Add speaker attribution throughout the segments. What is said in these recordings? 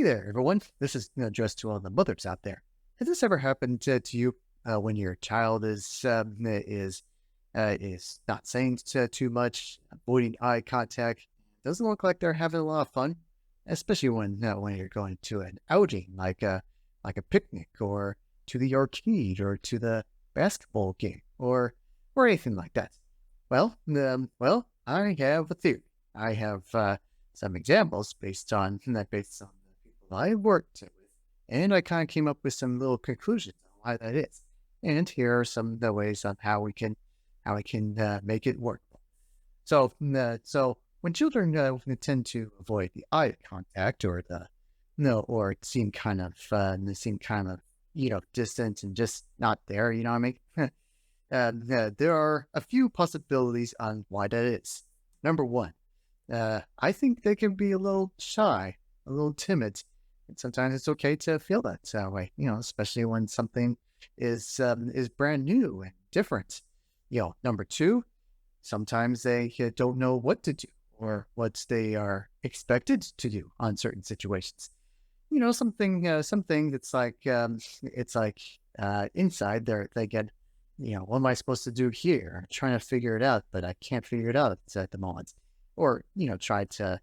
Speaker 1: there, everyone. This is addressed to all the mothers out there. Has this ever happened to you when your child is not saying too much, avoiding eye contact? Doesn't look like they're having a lot of fun, especially when you're going to an outing like a picnic or to the arcade or to the basketball game or anything like that. Well, I have a theory. I have some examples based on the people I worked with, and I kind of came up with some little conclusions on why that is. And here are some of the ways on how we can make it work. So when children tend to avoid the eye contact or the no, or seem kind of distant and just not there. You know what I mean? There are a few possibilities on why that is. Number one, I think they can be a little shy, a little timid, and sometimes it's okay to feel that way. Especially when something is brand new and different. Number two, sometimes they don't know what to do or what they are expected to do on certain situations. Something that's like inside there they get, what am I supposed to do here? I'm trying to figure it out, but I can't figure it out at the moment. Or, try to,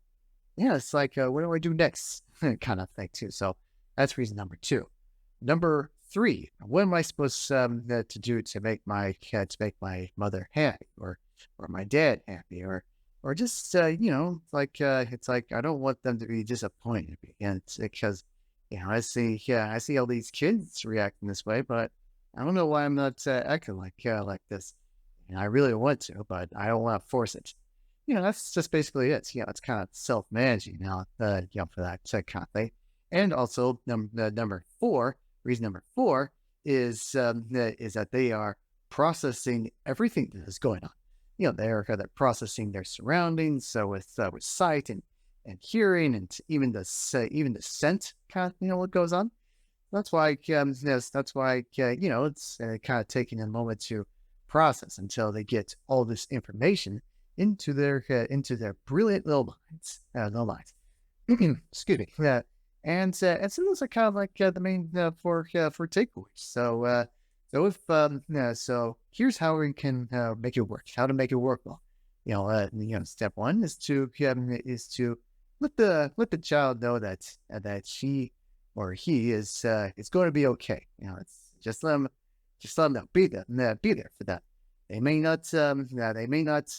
Speaker 1: it's like, what do I do next? Kind of thing too. So that's reason number two. Number three, what am I supposed to do to make my mother happy or my dad happy or just, it's like, I don't want them to be disappointed. And it's because, I see all these kids reacting this way, but I don't know why I'm not acting like this. And I really want to, but I don't want to force it. That's just basically it. It's kind of self-managing now, for that kind of thing. And also, reason number four is that they are processing everything that is going on. They're kind of processing their surroundings. So with sight and hearing and even the scent kind of what goes on. That's why that's why it's kind of taking a moment to process until they get all this information into their brilliant little minds. Excuse me. And so those are kind of like the main for takeaways. So here's how we can make it work. How to make it work well. Step one is to let the child know that she or he is going to be okay. It's just let them know, be there for them. They may not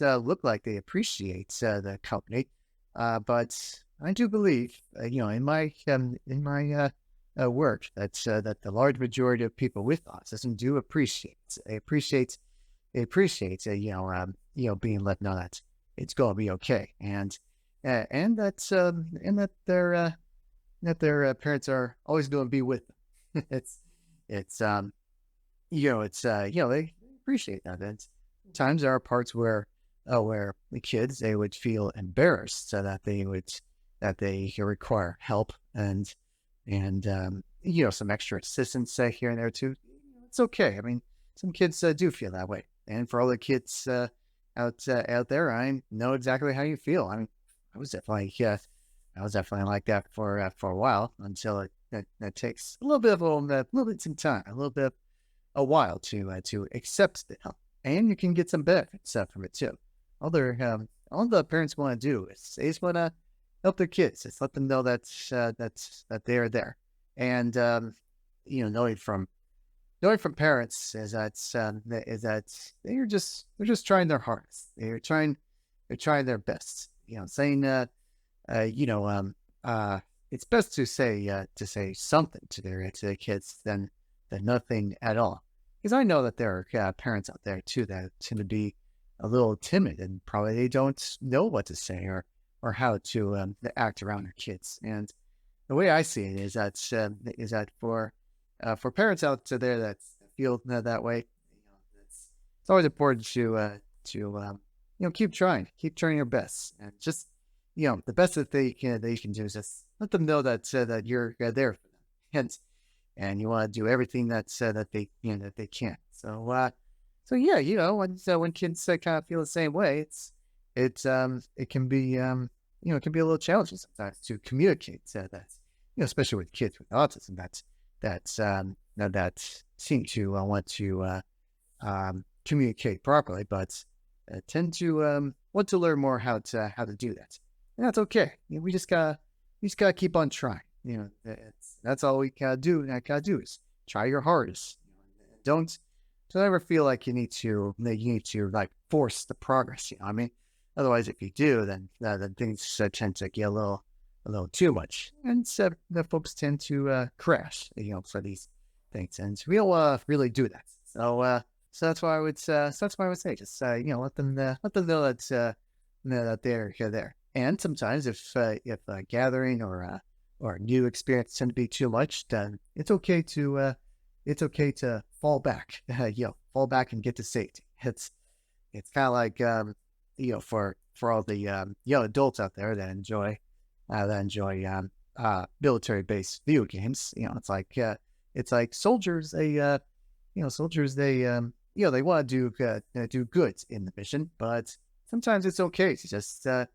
Speaker 1: look like they appreciate the company, but I do believe, in my work that the large majority of people with autism do appreciate. They appreciate being let know that it's going to be okay, and that their parents are always going to be with them. They appreciate that. And sometimes there are parts where the kids they would feel embarrassed so that they require help and some extra assistance here and there too. It's okay. I mean, some kids do feel that way, and for all the kids out there, I know exactly how you feel. I mean, I was definitely like that for a while until it takes a little bit some time, a while to accept the help, and you can get some benefits from it too. All the parents want to do is they just want to help their kids. Just let them know that they are there, and knowing from parents is that they're just trying their hardest. They're trying their best. Saying it's best to say something to their kids than nothing at all. Because I know that there are parents out there too that tend to be a little timid and probably they don't know what to say or how to act around their kids. And the way I see it is that for parents out there that feel that way, it's always important to keep trying your best, and just the best that they can do is just let them know that you're there for them, and you want to do everything that they can. So yeah, when kids kind of feel the same way, it can be it can be a little challenging sometimes to communicate that especially with kids with autism, that seem to want to communicate properly, but tend to want to learn more how to do that. And that's okay. We just gotta keep on trying. That's all we gotta do. I gotta do is try your hardest. Don't don't ever feel like you need to like force the progress. I mean, otherwise, if you do, then things tend to get a little too much, and so the folks tend to crash. For these things, and we don't really do that. So that's why I would say just let them know that they're there. And sometimes if a gathering or a new experience tend to be too much, then it's okay to fall back. Fall back and get to safety. It's kind of like for all the young adults out there that enjoy military based video games. It's like soldiers. Soldiers they want to do good in the mission, but sometimes it's okay to just to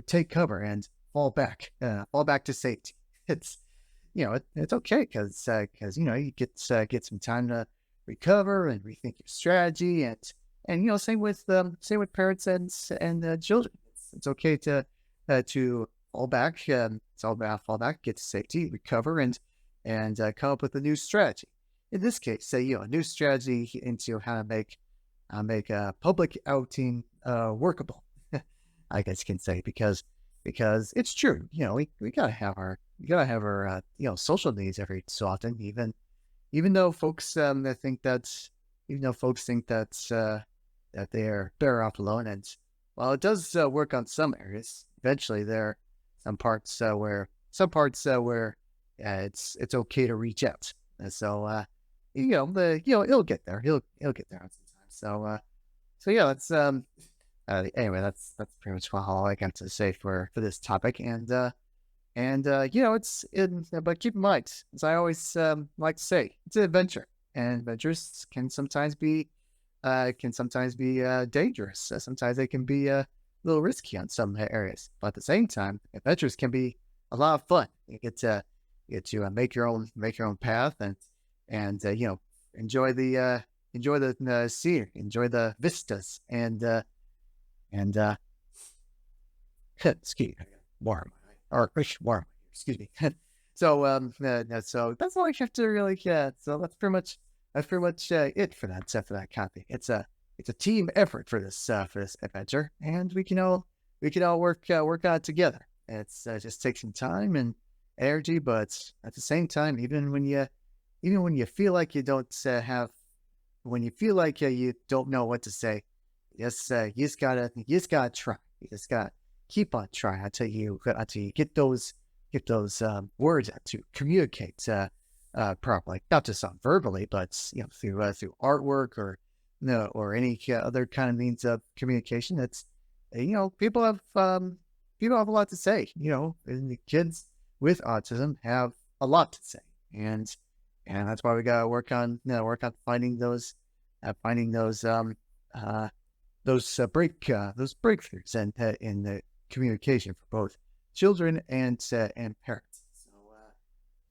Speaker 1: take cover and fall back to safety. It's it's okay because you get some time to recover and rethink your strategy, and same with parents and children. It's okay to fall back. It's all about fall back, get to safety, recover, and come up with a new strategy. In this case, say a new strategy into how to make a public outing workable. I guess you can say because it's true. We gotta have our social needs every so often. Even though folks think that they're better off alone, and while it does work on some areas, eventually there are some parts where it's okay to reach out. And so it'll get there. He'll get there sometimes. So yeah, anyway, that's pretty much all I got to say for this topic. But keep in mind, as I always like to say, it's an adventure, and adventures can sometimes be dangerous. Sometimes they can be a little risky on some areas, but at the same time, adventures can be a lot of fun. You get to make your own path, and enjoy the scenery, enjoy the vistas, and excuse me, warm or warm. Excuse me. So that's all I have to really. So that's pretty much it for that copy. It's a team effort for this adventure, and we can all work on it together. It's just takes some time and energy, but at the same time, even when you feel like you don't when you feel like you don't know what to say, you just gotta try. You just gotta keep on trying until you get those words out to communicate properly, not just on verbally, but through artwork or any other kind of means of communication. It's people have a lot to say. And the kids with autism have a lot to say, and that's why we gotta work on finding those breakthroughs and in the communication for both children and parents.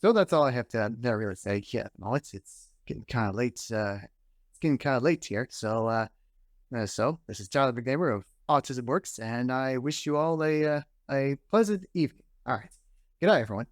Speaker 1: So that's all I have to really say. Yeah, no, it's getting kind of late. It's getting kind of late here. So this is Jonathan McNamer of Autismworks, and I wish you all a pleasant evening. All right, good night, everyone.